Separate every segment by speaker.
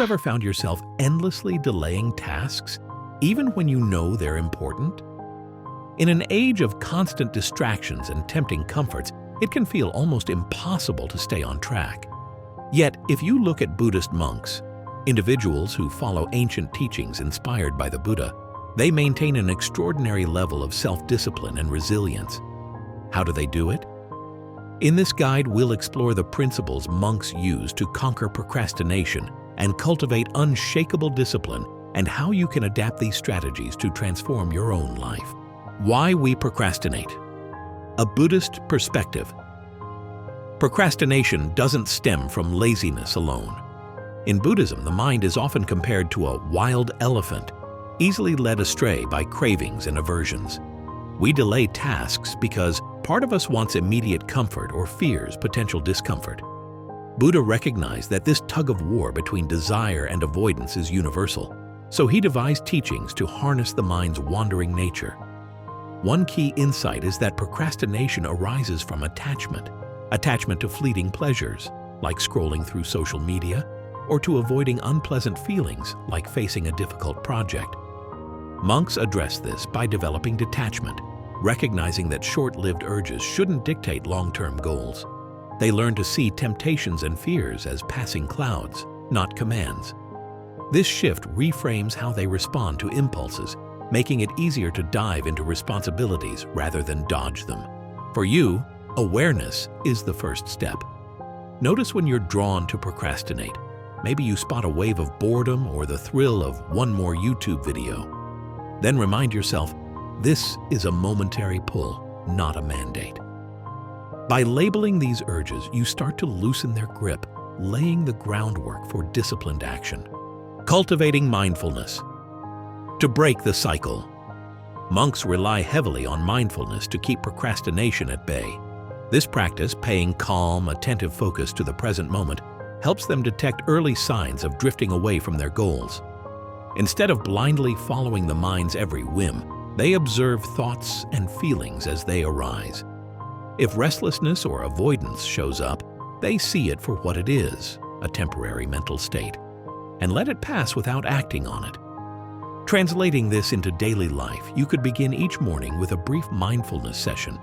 Speaker 1: ever found yourself endlessly delaying tasks, even when you know they're important? In an age of constant distractions and tempting comforts, it can feel almost impossible to stay on track. Yet, if you look at Buddhist monks, individuals who follow ancient teachings inspired by the Buddha, they maintain an extraordinary level of self-discipline and resilience. How do they do it? In this guide, we'll explore the principles monks use to conquer procrastination and cultivate unshakable discipline, and how you can adapt these strategies to transform your own life. Why we procrastinate. A Buddhist perspective. Procrastination doesn't stem from laziness alone. In Buddhism, the mind is often compared to a wild elephant, easily led astray by cravings and aversions. We delay tasks because part of us wants immediate comfort or fears potential discomfort. Buddha recognized that this tug-of-war between desire and avoidance is universal, so he devised teachings to harness the mind's wandering nature. One key insight is that procrastination arises from attachment to fleeting pleasures, like scrolling through social media, or to avoiding unpleasant feelings, like facing a difficult project. Monks address this by developing detachment, recognizing that short-lived urges shouldn't dictate long-term goals. They learn to see temptations and fears as passing clouds, not commands. This shift reframes how they respond to impulses, making it easier to dive into responsibilities rather than dodge them. For you, awareness is the first step. Notice when you're drawn to procrastinate. Maybe you spot a wave of boredom or the thrill of one more YouTube video. Then remind yourself, this is a momentary pull, not a mandate. By labeling these urges, you start to loosen their grip, laying the groundwork for disciplined action. Cultivating mindfulness. To break the cycle, monks rely heavily on mindfulness to keep procrastination at bay. This practice, paying calm, attentive focus to the present moment, helps them detect early signs of drifting away from their goals. Instead of blindly following the mind's every whim, they observe thoughts and feelings as they arise. If restlessness or avoidance shows up, they see it for what it is, a temporary mental state, and let it pass without acting on it. Translating this into daily life, you could begin each morning with a brief mindfulness session.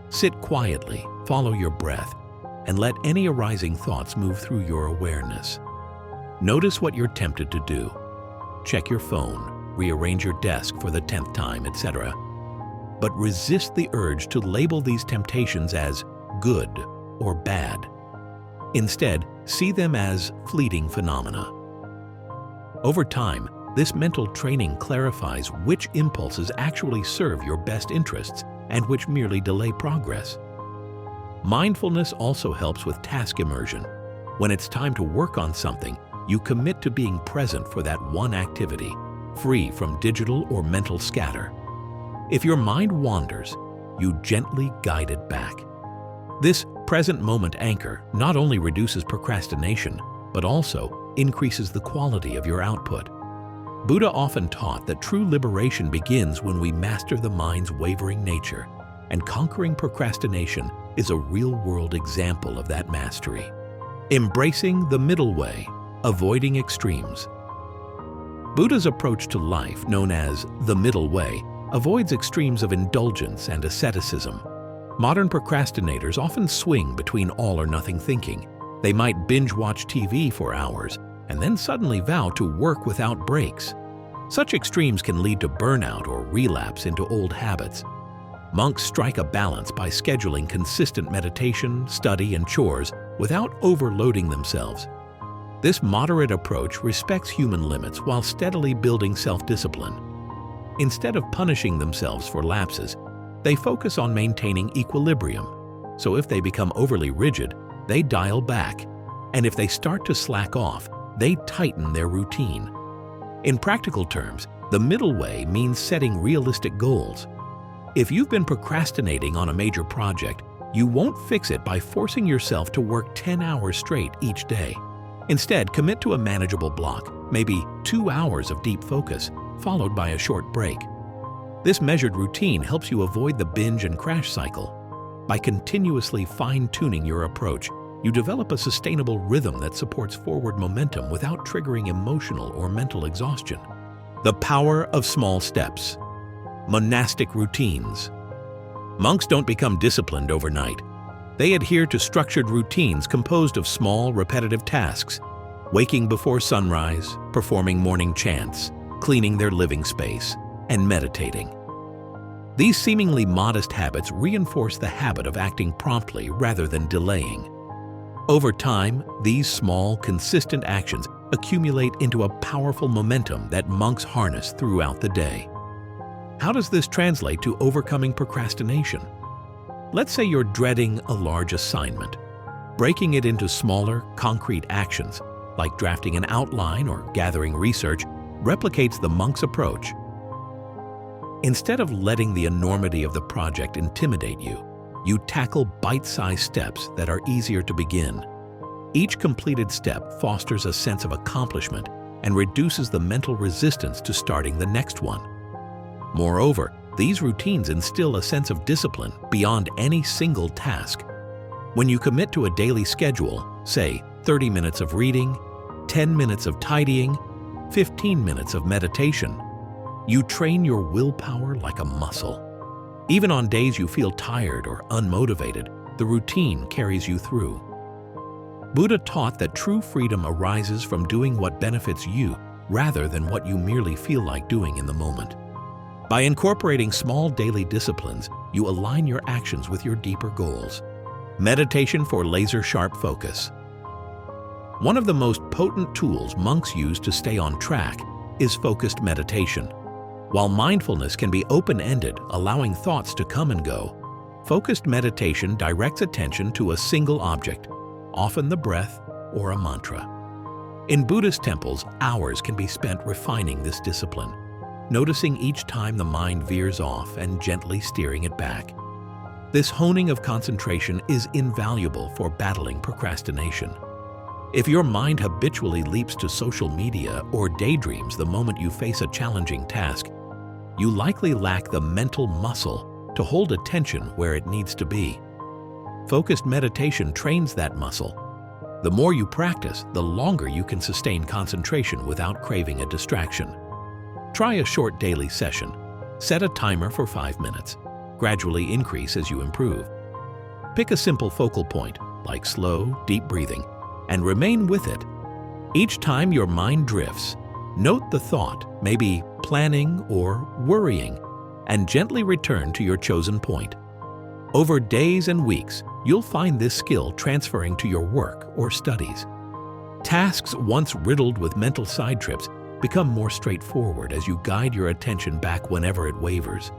Speaker 1: Sit quietly, follow your breath, and let any arising thoughts move through your awareness. Notice what you're tempted to do. Check your phone, rearrange your desk for the 10th time, etc. But resist the urge to label these temptations as good or bad. Instead, see them as fleeting phenomena. Over time, this mental training clarifies which impulses actually serve your best interests and which merely delay progress. Mindfulness also helps with task immersion. When it's time to work on something, you commit to being present for that one activity, free from digital or mental scatter. If your mind wanders, you gently guide it back. This present moment anchor not only reduces procrastination, but also increases the quality of your output. Buddha often taught that true liberation begins when we master the mind's wavering nature, and conquering procrastination is a real-world example of that mastery. Embracing the middle way, avoiding extremes. Buddha's approach to life, known as the middle way, avoids extremes of indulgence and asceticism. Modern procrastinators often swing between all-or-nothing thinking. They might binge-watch TV for hours and then suddenly vow to work without breaks. Such extremes can lead to burnout or relapse into old habits. Monks strike a balance by scheduling consistent meditation, study, and chores without overloading themselves. This moderate approach respects human limits while steadily building self-discipline. Instead of punishing themselves for lapses, they focus on maintaining equilibrium. So if they become overly rigid, they dial back. And if they start to slack off, they tighten their routine. In practical terms, the middle way means setting realistic goals. If you've been procrastinating on a major project, you won't fix it by forcing yourself to work 10 hours straight each day. Instead, commit to a manageable block, maybe 2 hours of deep focus, followed by a short break. This measured routine helps you avoid the binge and crash cycle. By continuously fine-tuning your approach, you develop a sustainable rhythm that supports forward momentum without triggering emotional or mental exhaustion. The power of small steps. Monastic routines. Monks don't become disciplined overnight. They adhere to structured routines composed of small, repetitive tasks: waking before sunrise, performing morning chants, cleaning their living space, and meditating. These seemingly modest habits reinforce the habit of acting promptly rather than delaying. Over time, these small, consistent actions accumulate into a powerful momentum that monks harness throughout the day. How does this translate to overcoming procrastination? Let's say you're dreading a large assignment. Breaking it into smaller, concrete actions, like drafting an outline or gathering research, replicates the monk's approach. Instead of letting the enormity of the project intimidate you, you tackle bite-sized steps that are easier to begin. Each completed step fosters a sense of accomplishment and reduces the mental resistance to starting the next one. Moreover, these routines instill a sense of discipline beyond any single task. When you commit to a daily schedule, say 30 minutes of reading, 10 minutes of tidying, 15 minutes of meditation, you train your willpower like a muscle. Even on days you feel tired or unmotivated, the routine carries you through. Buddha taught that true freedom arises from doing what benefits you rather than what you merely feel like doing in the moment. By incorporating small daily disciplines, you align your actions with your deeper goals. Meditation for laser-sharp focus. One of the most potent tools monks use to stay on track is focused meditation. While mindfulness can be open-ended, allowing thoughts to come and go, focused meditation directs attention to a single object, often the breath or a mantra. In Buddhist temples, hours can be spent refining this discipline, noticing each time the mind veers off and gently steering it back. This honing of concentration is invaluable for battling procrastination. If your mind habitually leaps to social media or daydreams the moment you face a challenging task, you likely lack the mental muscle to hold attention where it needs to be. Focused meditation trains that muscle. The more you practice, the longer you can sustain concentration without craving a distraction. Try a short daily session. Set a timer for 5 minutes. Gradually increase as you improve. Pick a simple focal point, like slow, deep breathing, and remain with it. Each time your mind drifts, note the thought, maybe planning or worrying, and gently return to your chosen point. Over days and weeks, you'll find this skill transferring to your work or studies. Tasks once riddled with mental side trips become more straightforward as you guide your attention back whenever it wavers.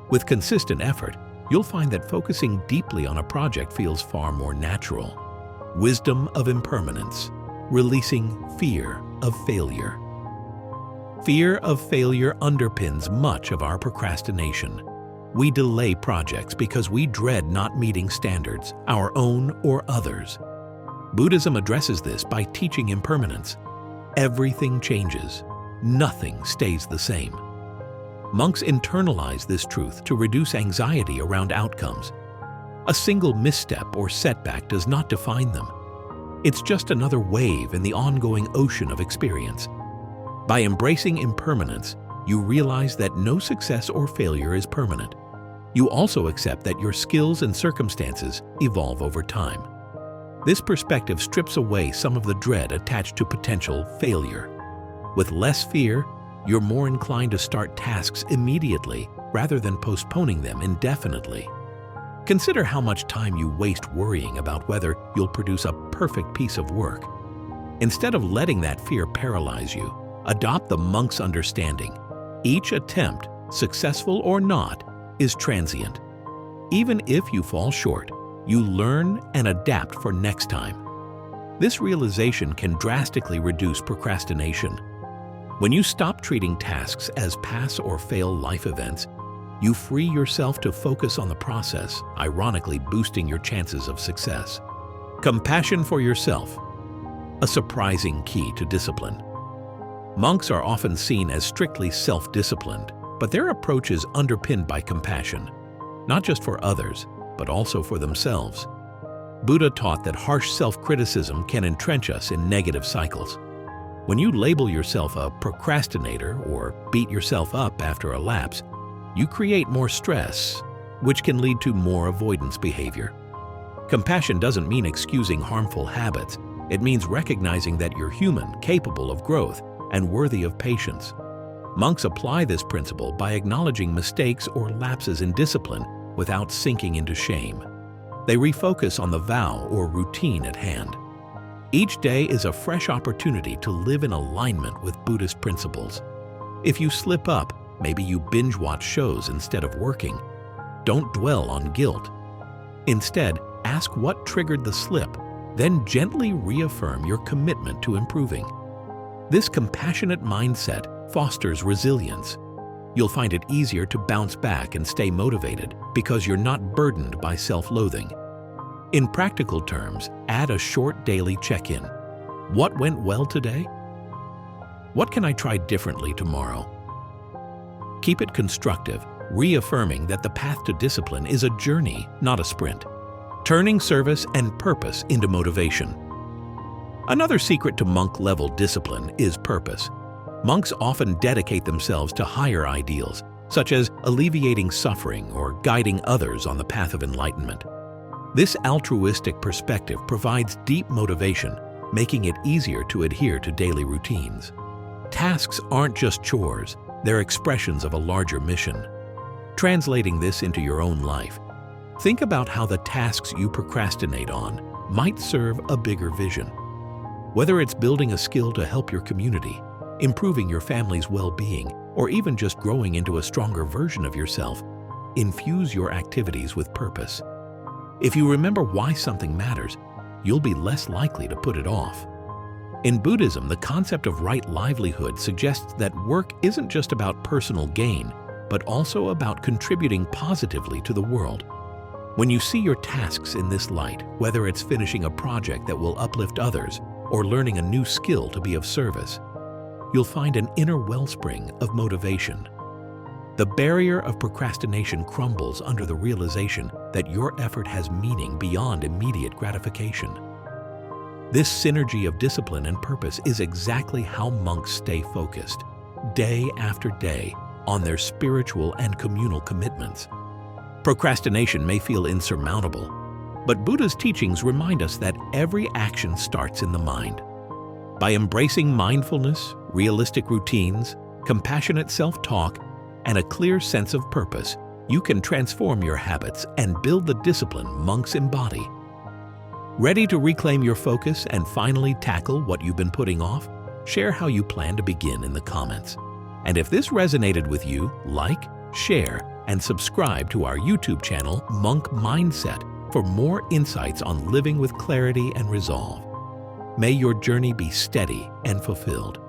Speaker 1: With consistent effort, you'll find that focusing deeply on a project feels far more natural. Wisdom of impermanence, releasing fear of failure. Fear of failure underpins much of our procrastination. We delay projects because we dread not meeting standards, our own or others. Buddhism addresses this by teaching impermanence. Everything changes. Nothing stays the same. Monks internalize this truth to reduce anxiety around outcomes. A single misstep or setback does not define them. It's just another wave in the ongoing ocean of experience. By embracing impermanence, you realize that no success or failure is permanent. You also accept that your skills and circumstances evolve over time. This perspective strips away some of the dread attached to potential failure. With less fear, you're more inclined to start tasks immediately rather than postponing them indefinitely. Consider how much time you waste worrying about whether you'll produce a perfect piece of work. Instead of letting that fear paralyze you, adopt the monk's understanding. Each attempt, successful or not, is transient. Even if you fall short, you learn and adapt for next time. This realization can drastically reduce procrastination. When you stop treating tasks as pass or fail life events, you free yourself to focus on the process, ironically boosting your chances of success. Compassion for yourself, a surprising key to discipline. Monks are often seen as strictly self-disciplined, but their approach is underpinned by compassion, not just for others, but also for themselves. Buddha taught that harsh self-criticism can entrench us in negative cycles. When you label yourself a procrastinator or beat yourself up after a lapse, you create more stress, which can lead to more avoidance behavior. Compassion doesn't mean excusing harmful habits. It means recognizing that you're human, capable of growth, and worthy of patience. Monks apply this principle by acknowledging mistakes or lapses in discipline without sinking into shame. They refocus on the vow or routine at hand. Each day is a fresh opportunity to live in alignment with Buddhist principles. If you slip up, maybe you binge-watch shows instead of working. Don't dwell on guilt. Instead, ask what triggered the slip, then gently reaffirm your commitment to improving. This compassionate mindset fosters resilience. You'll find it easier to bounce back and stay motivated because you're not burdened by self-loathing. In practical terms, add a short daily check-in. What went well today? What can I try differently tomorrow? Keep it constructive, reaffirming that the path to discipline is a journey, not a sprint. Turning service and purpose into motivation. Another secret to monk-level discipline is purpose. Monks often dedicate themselves to higher ideals, such as alleviating suffering or guiding others on the path of enlightenment. This altruistic perspective provides deep motivation, making it easier to adhere to daily routines. Tasks aren't just chores, they're expressions of a larger mission. Translating this into your own life, think about how the tasks you procrastinate on might serve a bigger vision. Whether it's building a skill to help your community, improving your family's well-being, or even just growing into a stronger version of yourself, infuse your activities with purpose. If you remember why something matters, you'll be less likely to put it off. In Buddhism, the concept of right livelihood suggests that work isn't just about personal gain, but also about contributing positively to the world. When you see your tasks in this light, whether it's finishing a project that will uplift others or learning a new skill to be of service, you'll find an inner wellspring of motivation. The barrier of procrastination crumbles under the realization that your effort has meaning beyond immediate gratification. This synergy of discipline and purpose is exactly how monks stay focused, day after day, on their spiritual and communal commitments. Procrastination may feel insurmountable, but Buddha's teachings remind us that every action starts in the mind. By embracing mindfulness, realistic routines, compassionate self-talk, and a clear sense of purpose, you can transform your habits and build the discipline monks embody. Ready to reclaim your focus and finally tackle what you've been putting off? Share how you plan to begin in the comments. And if this resonated with you, like, share, and subscribe to our YouTube channel, Monk Mindset, for more insights on living with clarity and resolve. May your journey be steady and fulfilled.